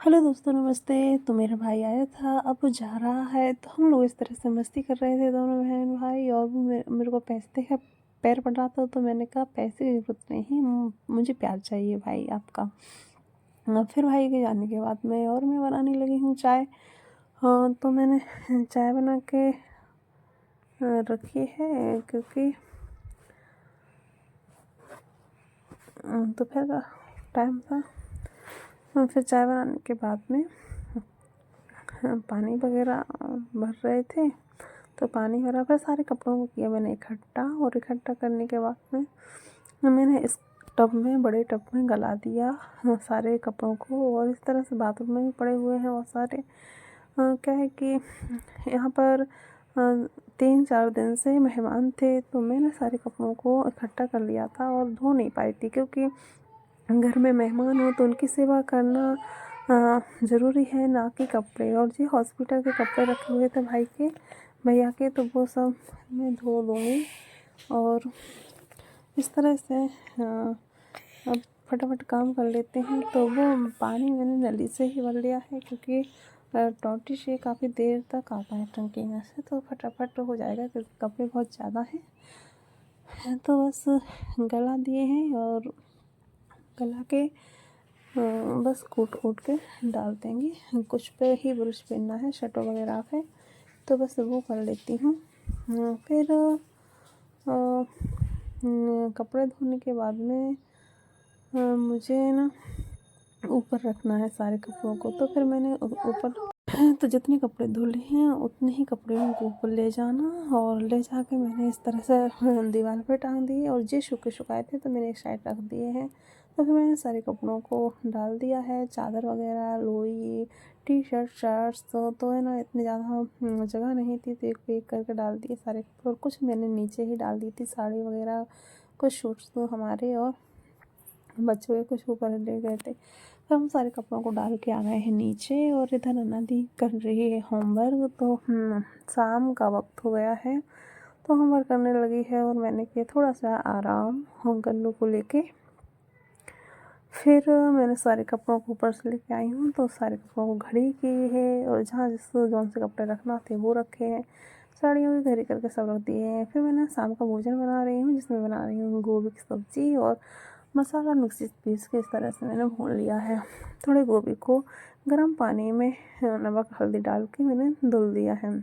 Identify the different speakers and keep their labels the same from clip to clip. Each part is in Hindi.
Speaker 1: हेलो दोस्तों, नमस्ते। तो मेरा भाई आया था, अब वो जा रहा है। तो हम लोग इस तरह से मस्ती कर रहे थे, दोनों बहन भाई। और वो मेरे को पैसे का पैर पड़ रहा था, तो मैंने कहा पैसे की ज़रूरत नहीं, मुझे प्यार चाहिए भाई आपका। फिर भाई के जाने के बाद मैं बनाने लगी हूँ चाय। हाँ, तो मैंने चाय बना के रखी है, क्योंकि दोपहर का टाइम था। फिर चाय बनाने के बाद में पानी वगैरह भर रहे थे। तो पानी भरा, फिर सारे कपड़ों को किया मैंने इकट्ठा। और इकट्ठा करने के बाद में मैंने इस टब में, बड़े टब में गला दिया सारे कपड़ों को। और इस तरह से बाथरूम में भी पड़े हुए हैं बहुत सारे। क्या है कि यहाँ पर 3-4 दिन से मेहमान थे, तो मैंने सारे कपड़ों को इकट्ठा कर लिया था और धो नहीं पाई थी, क्योंकि घर में मेहमान हो तो उनकी सेवा करना ज़रूरी है, ना कि कपड़े। और जी हॉस्पिटल के कपड़े रखे हुए थे भाई के, भैया के, तो वो सब मैं धो दूँगी। और इस तरह से अब फटाफट काम कर लेते हैं। तो वो पानी मैंने नली से ही भर लिया है, क्योंकि टॉटी से काफ़ी देर तक आता है टंकी में से, तो फटाफट हो जाएगा, क्योंकि कपड़े बहुत ज़्यादा हैं। तो बस गला दिए हैं, और गला के बस कूट के डाल देंगे। कुछ पे ही ब्रश पहनना है, शर्टों वगैरह पे, तो बस वो कर लेती हूँ। फिर कपड़े धोने के बाद में मुझे ना ऊपर रखना है सारे कपड़ों को। तो फिर मैंने ऊपर तो जितने कपड़े धुले हैं उतने ही कपड़े को ऊपर ले जाना, और ले जाके मैंने इस तरह से दीवार पे टांग दिए। और जो सुखाए थे तो मैंने एक साइड रख दिए हैं। तो फिर मैंने सारे कपड़ों को डाल दिया है, चादर वगैरह, लोई, टी शर्ट, शर्ट्स। तो है ना, इतनी ज़्यादा जगह नहीं थी, तो एक पे एक करके डाल दिए सारे कपड़े। और कुछ मैंने नीचे ही डाल दी थी, साड़ी वगैरह, कुछ सूट्स तो हमारे, और बच्चों के कुछ ऊपर ले गए थे। फिर हम सारे कपड़ों को डाल के आ गए हैं नीचे। और इधर अनादी कर रही है होमवर्क। तो शाम का वक्त हो गया है, तो होमवर्क करने लगी है, और मैंने किया थोड़ा सा आराम गन्नू को लेके। फिर मैंने सारे कपड़ों को ऊपर से लेके आई हूँ। तो सारे कपड़ों को घड़ी की है, और जहाँ जौन से कपड़े रखना थे वो रखे हैं। साड़ियों की घड़ी करके सब रख दिए हैं। फिर मैंने शाम का भोजन बना रही हूँ, जिसमें बना रही हूँ गोभी की सब्ज़ी। और मसाला मिक्सी पीस के इस तरह से मैंने भून लिया है। थोड़े गोभी को गर्म पानी में नमक हल्दी डाल के मैंने धुल दिया है,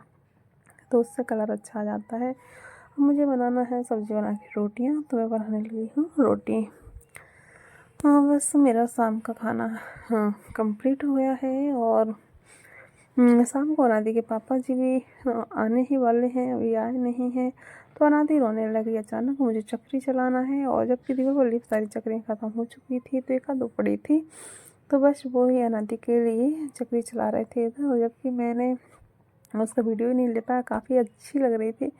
Speaker 1: तो उससे कलर अच्छा आ जाता है। अब मुझे बनाना है सब्ज़ी बना के रोटियाँ, तो मैं बनाने लगी हूँ रोटी। हाँ, बस मेरा शाम का खाना कंप्लीट हो गया है। और शाम को अनादी के पापा जी भी आने ही वाले हैं, अभी आए नहीं हैं। तो अनादी रोने लगी अचानक, मुझे चक्री चलाना है। और जबकि दीवार वाली सारी चक्रियाँ ख़त्म हो चुकी थी, तो एक आध दो पड़ी थी, तो बस वो ही अनादी के लिए चक्री चला रहे थे इधर। और जबकि मैंने उसका वीडियो ही नहीं ले पाया, काफ़ी अच्छी लग रही थी।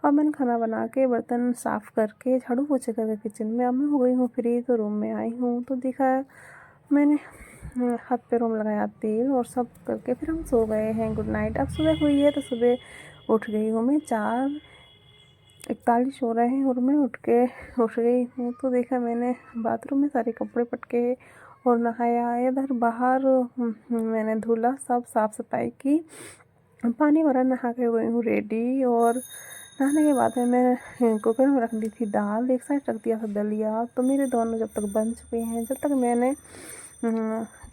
Speaker 1: और मैंने खाना बना के, बर्तन साफ़ करके, झाड़ू पोछे करके किचन में, अब मैं हो गई हूँ फ्री। तो रूम में आई हूँ, तो देखा मैंने हाथ पैरों में लगाया तेल, और सब करके फिर हम सो गए हैं। Good night. अब सुबह हुई है, तो सुबह उठ गई हूँ मैं। 4:41 हो रहे हैं, और मैं उठ गई हूँ। तो देखा मैंने बाथरूम में सारे कपड़े पटके और नहाया। इधर बाहर मैंने धुला, सब साफ़ सफाई की, पानी भरा, नहा के हो गई हूँ रेडी। और नहाने के बाद में मैं कुकर में रख दी थी दाल, एक साइड रख दिया था दलिया। तो मेरे दोनों जब तक बन चुके हैं, जब तक मैंने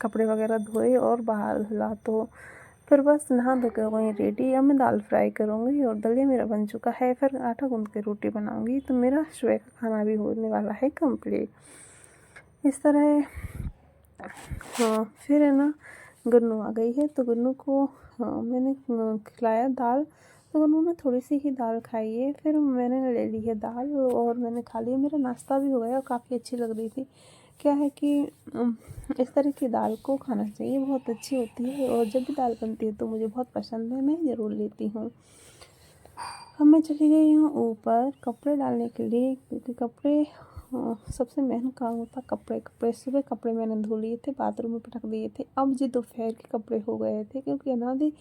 Speaker 1: कपड़े वगैरह धोए और बाहर धुला, तो फिर बस नहा धो के हो गई रेडी। अब मैं दाल फ्राई करूँगी, और दलिया मेरा बन चुका है। फिर आटा गूँध के रोटी बनाऊँगी, तो मेरा सुबह का खाना भी होने वाला है कंप्लीट। इस तरह हाँ, फिर है ना, गुन्नू आ गई है, तो गुन्नू को मैंने खिलाया दाल। तो गुन्नू ने थोड़ी सी ही दाल खाई है, फिर मैंने ले ली है दाल, और मैंने खा लिया। मेरा नाश्ता भी हो गया, और काफ़ी अच्छी लग रही थी। क्या है कि इस तरह की दाल को खाना चाहिए, बहुत अच्छी होती है। और जब भी दाल बनती है तो मुझे बहुत पसंद है, मैं ज़रूर लेती हूँ। अब मैं चली गई हूँ ऊपर कपड़े डालने के लिए, क्योंकि कपड़े सबसे मेन काम होता है। कपड़े सुबह कपड़े मैंने धो लिए थे, बाथरूम में पटक दिए थे। अब जो दोपहर के कपड़े हो गए थे, क्योंकि अनादी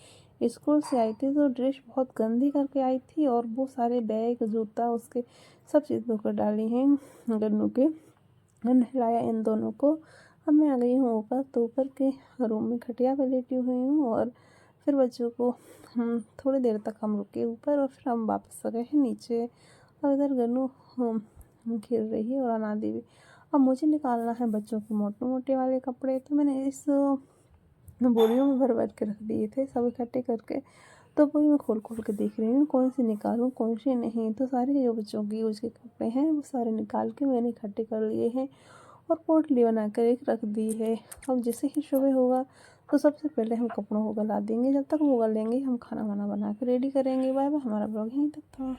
Speaker 1: स्कूल से आई थी, तो ड्रेस बहुत गंदी करके आई थी। और वो सारे बैग, जूता, उसके सब चीज़ धोकर डाली हैं गन्नू के। नहलाया इन दोनों को, अब मैं आ गई हूँ ऊपर, तो ऊपर के रूम में खटिया पर लेटी हुई हूँ और फिर बच्चों को थोड़ी देर तक हम रुके ऊपर और फिर हम वापस आ गए हैं नीचे। और इधर गन्नू खेल रही है और अनादी भी। अब मुझे निकालना है बच्चों के मोटे मोटे वाले कपड़े, तो मैंने इस बोरियों में भर भर के रख दिए थे सब इकट्ठे करके। तो वही मैं खोल खोल के देख रही हूँ कौन से निकालूं कौन से नहीं। तो सारे जो बच्चों की यूज के कपड़े हैं वो सारे निकाल के मैंने इकट्ठे कर लिए हैं और पोटली बना कर एक रख दी है। अब जैसे ही सुबह होगा तो सबसे पहले हम कपड़ों को गला देंगे। जब तक वो गलेंगे हम खाना वाना बना के रेडी करेंगे। बाय बाय, हमारा ब्लॉग यहीं तक था।